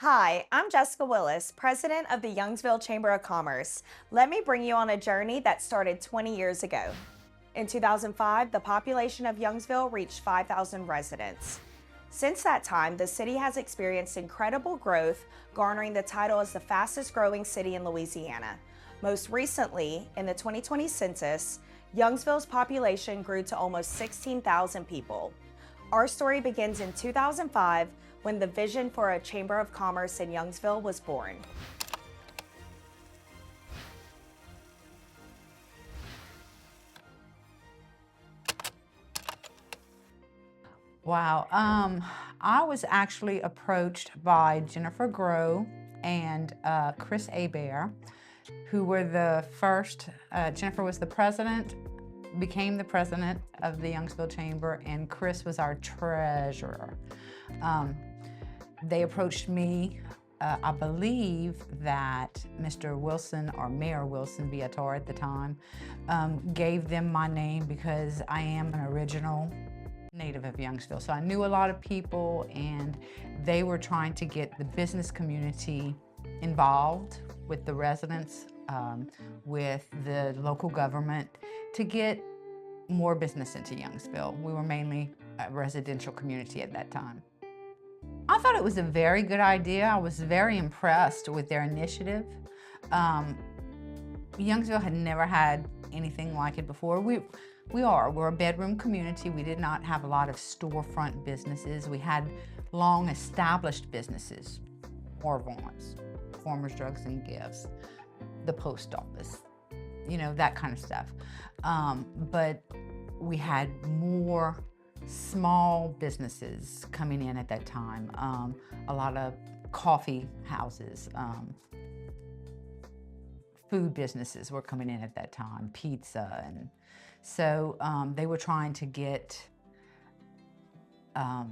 Hi, I'm Jessica Willis, president of the Youngsville Chamber of Commerce. Let me bring you on a journey that started 20 years ago. In 2005, the population of Youngsville reached 5,000 residents. Since that time, the city has experienced incredible growth, garnering the title as the fastest growing city in Louisiana. Most recently, in the 2020 census, Youngsville's population grew to almost 16,000 people. Our story begins in 2005 when the vision for a Chamber of Commerce in Youngsville was born. Wow. I was actually approached by Jennifer Grow and Chris Abair, who were the first. Jennifer was the president, became the president of the Youngsville Chamber, and Chris was our treasurer. They approached me. I believe that Mr. Wilson, or Mayor Wilson Viator at the time, gave them my name because I am an original native of Youngsville. So I knew a lot of people, and they were trying to get the business community involved with the residents, with the local government, to get more business into Youngsville. We were mainly a residential community at that time. I thought it was a very good idea. I was very impressed with their initiative. Youngsville had never had anything like it before. We're a bedroom community. We did not have a lot of storefront businesses. We had long established businesses, Orvon's, Farmers Drugs and Gifts, the post office, that kind of stuff. But we had more small businesses coming in at that time. A lot of coffee houses, food businesses were coming in at that time, pizza, and so they were trying to get a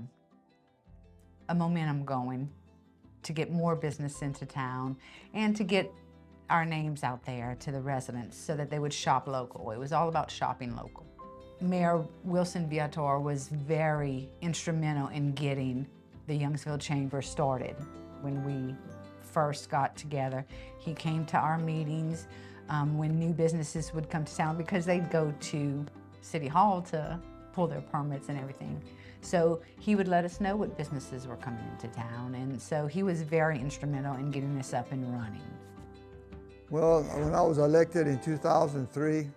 momentum going to get more business into town and to get our names out there to the residents so that they would shop local. It was all about shopping local. Mayor Wilson Viator was very instrumental in getting the Youngsville Chamber started. When we first got together, he came to our meetings when new businesses would come to town, because they'd go to City Hall to pull their permits and everything. So he would let us know what businesses were coming into town, and so he was very instrumental in getting us up and running. Well, when I was elected in 2003,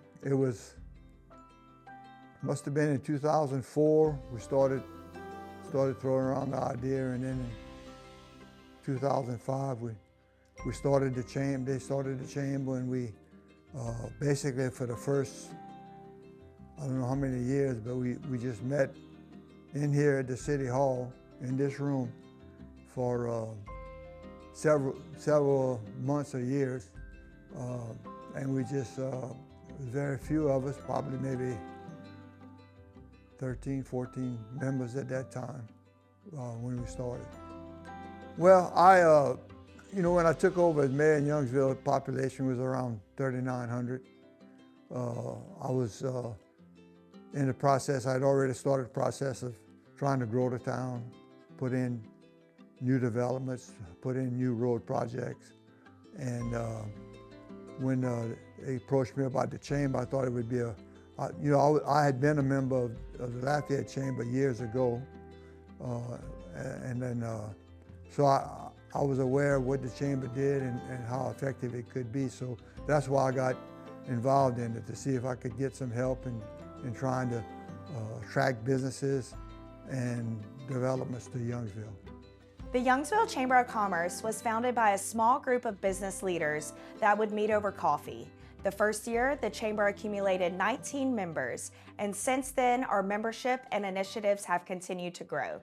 must have been in 2004, we started throwing around the idea, and then in 2005, we started the chamber. They started the chamber, and we basically for the first, I don't know how many years, but we just met in here at the City Hall in this room for several months or years, and we just very few of us, probably maybe 13, 14 members at that time when we started. Well, when I took over as mayor in Youngsville, the population was around 3,900. I was in the process, I'd already started the process of trying to grow the town, put in new developments, put in new road projects. And when they approached me about the chamber, I thought it would be I had been a member of the Lafayette Chamber years ago, and then so I was aware of what the chamber did and how effective it could be. So that's why I got involved in it, to see if I could get some help in trying to attract businesses and developments to Youngsville. The Youngsville Chamber of Commerce was founded by a small group of business leaders that would meet over coffee. The first year, the Chamber accumulated 19 members, and since then, our membership and initiatives have continued to grow.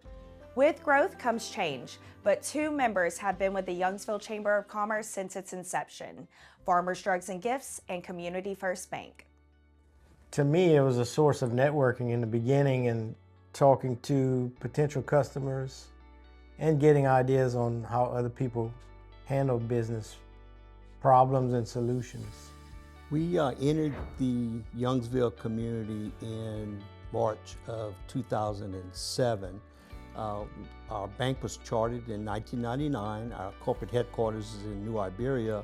With growth comes change, but 2 members have been with the Youngsville Chamber of Commerce since its inception: Farmers Drugs and Gifts and Community First Bank. To me, it was a source of networking in the beginning and talking to potential customers and getting ideas on how other people handle business problems and solutions. We entered the Youngsville community in March of 2007, Our bank was chartered in 1999. Our corporate headquarters is in New Iberia,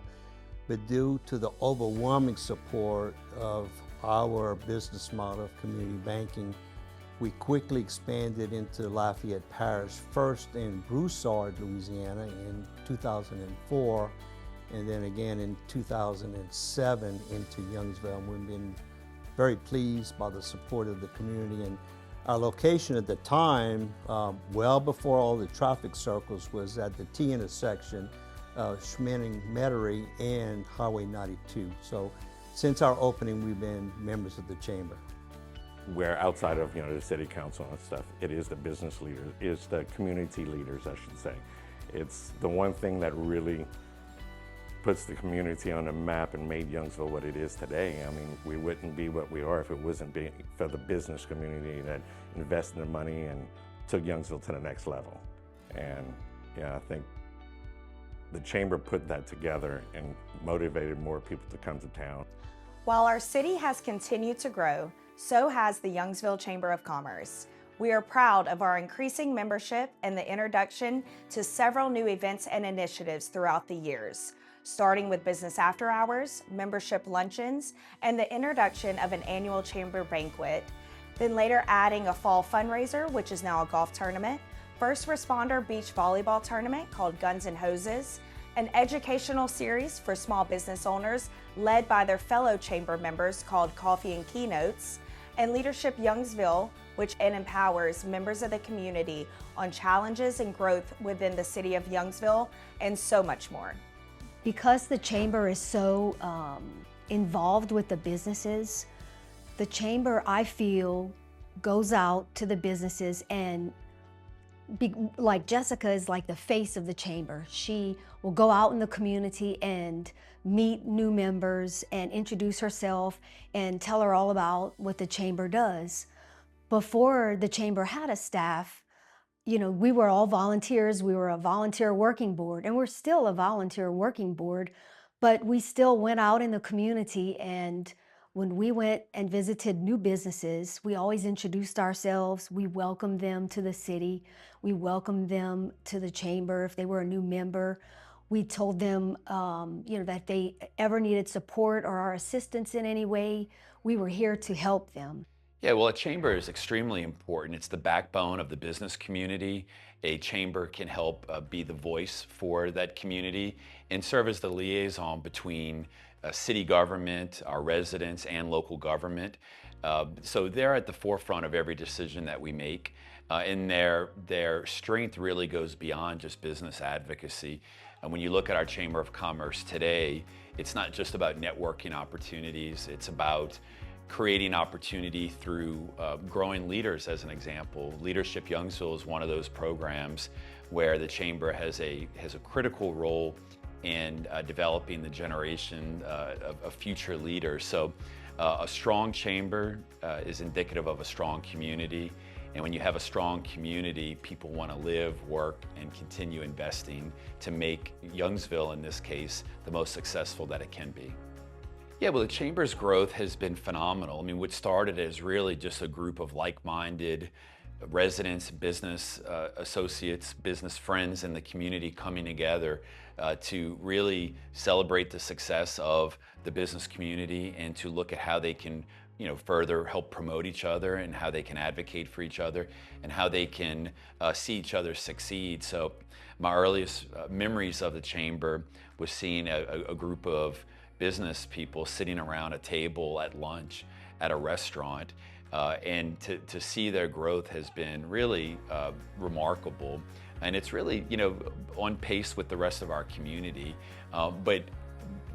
but due to the overwhelming support of our business model of community banking, we quickly expanded into Lafayette Parish, first in Broussard, Louisiana in 2004, and then again in 2007 into Youngsville. And we've been very pleased by the support of the community. And our location at the time, well before all the traffic circles, was at the T intersection of Schmenning-Metairie and Highway 92. So since our opening, we've been members of the Chamber. Where outside of the city council and stuff, it is the business leaders, it's the community leaders, I should say. It's the one thing that really puts the community on the map and made Youngsville what it is today. I mean, we wouldn't be what we are if it wasn't for the business community that invested the money and took Youngsville to the next level. And yeah, I think the chamber put that together and motivated more people to come to town. While our city has continued to grow, so has the Youngsville Chamber of Commerce. We are proud of our increasing membership and the introduction to several new events and initiatives throughout the years, starting with business after hours, membership luncheons, and the introduction of an annual chamber banquet, then later adding a fall fundraiser, which is now a golf tournament, first responder beach volleyball tournament called Guns and Hoses, an educational series for small business owners led by their fellow chamber members called Coffee and Keynotes, and Leadership Youngsville, which empowers members of the community on challenges and growth within the city of Youngsville, and so much more. Because the chamber is so involved with the businesses, the chamber, I feel, goes out to the businesses and like Jessica is like the face of the chamber. She will go out in the community and meet new members and introduce herself and tell her all about what the chamber does. Before the chamber had a staff, we were all volunteers. We were a volunteer working board, and we're still a volunteer working board, but we still went out in the community, and when we went and visited new businesses, we always introduced ourselves. We welcomed them to the city. We welcomed them to the chamber if they were a new member. We told them, that if they ever needed support or our assistance in any way, we were here to help them. Yeah, well, a chamber is extremely important. It's the backbone of the business community. A chamber can help be the voice for that community and serve as the liaison between city government, our residents, and local government. So they're at the forefront of every decision that we make. And their strength really goes beyond just business advocacy. And when you look at our Chamber of Commerce today, it's not just about networking opportunities, it's about creating opportunity through growing leaders, as an example. Leadership Youngsville is one of those programs where the Chamber has a critical role in developing the generation of future leaders. So a strong chamber is indicative of a strong community. And when you have a strong community, people want to live, work, and continue investing to make Youngsville, in this case, the most successful that it can be. Yeah, well, the Chamber's growth has been phenomenal. I mean, what started as really just a group of like-minded residents, business associates, business friends in the community coming together to really celebrate the success of the business community and to look at how they can further help promote each other and how they can advocate for each other and how they can see each other succeed. So my earliest memories of the Chamber was seeing a group of business people sitting around a table at lunch at a restaurant, and to see their growth has been really remarkable. And it's really, on pace with the rest of our community. But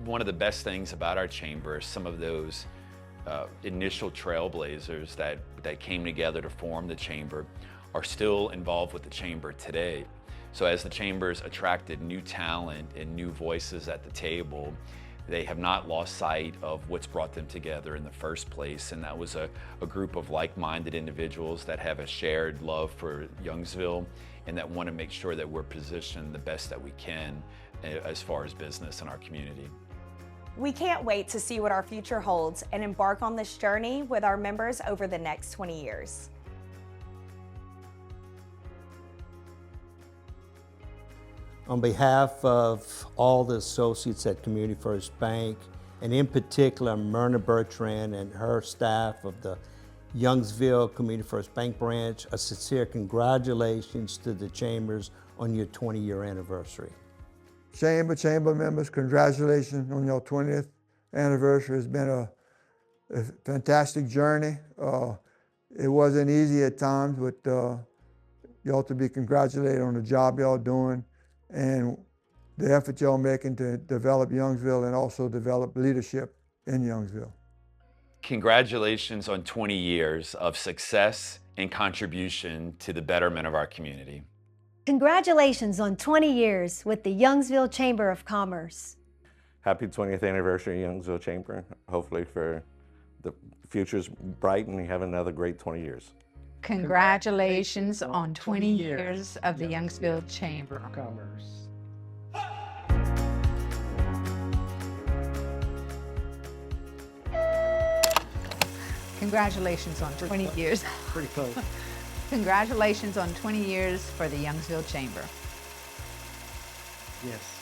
one of the best things about our Chamber is some of those initial trailblazers that came together to form the Chamber are still involved with the Chamber today. So as the Chamber's attracted new talent and new voices at the table, they have not lost sight of what's brought them together in the first place, and that was a group of like-minded individuals that have a shared love for Youngsville and that want to make sure that we're positioned the best that we can as far as business in our community. We can't wait to see what our future holds and embark on this journey with our members over the next 20 years. On behalf of all the associates at Community First Bank, and in particular Myrna Bertrand and her staff of the Youngsville Community First Bank branch, a sincere congratulations to the Chambers on your 20-year anniversary. Chamber members, congratulations on your 20th anniversary. It's been a fantastic journey. It wasn't easy at times, but y'all to be congratulated on the job y'all doing and the effort y'all making to develop Youngsville and also develop leadership in Youngsville. Congratulations on 20 years of success and contribution to the betterment of our community. Congratulations on 20 years with the Youngsville Chamber of Commerce. Happy 20th anniversary, Youngsville Chamber. Hopefully for the future's bright and you have another great 20 years. Congratulations on 20 years of the Youngsville Chamber of Commerce. Congratulations on 20 years. Pretty close. Congratulations on 20 years for the Youngsville Chamber. Yes.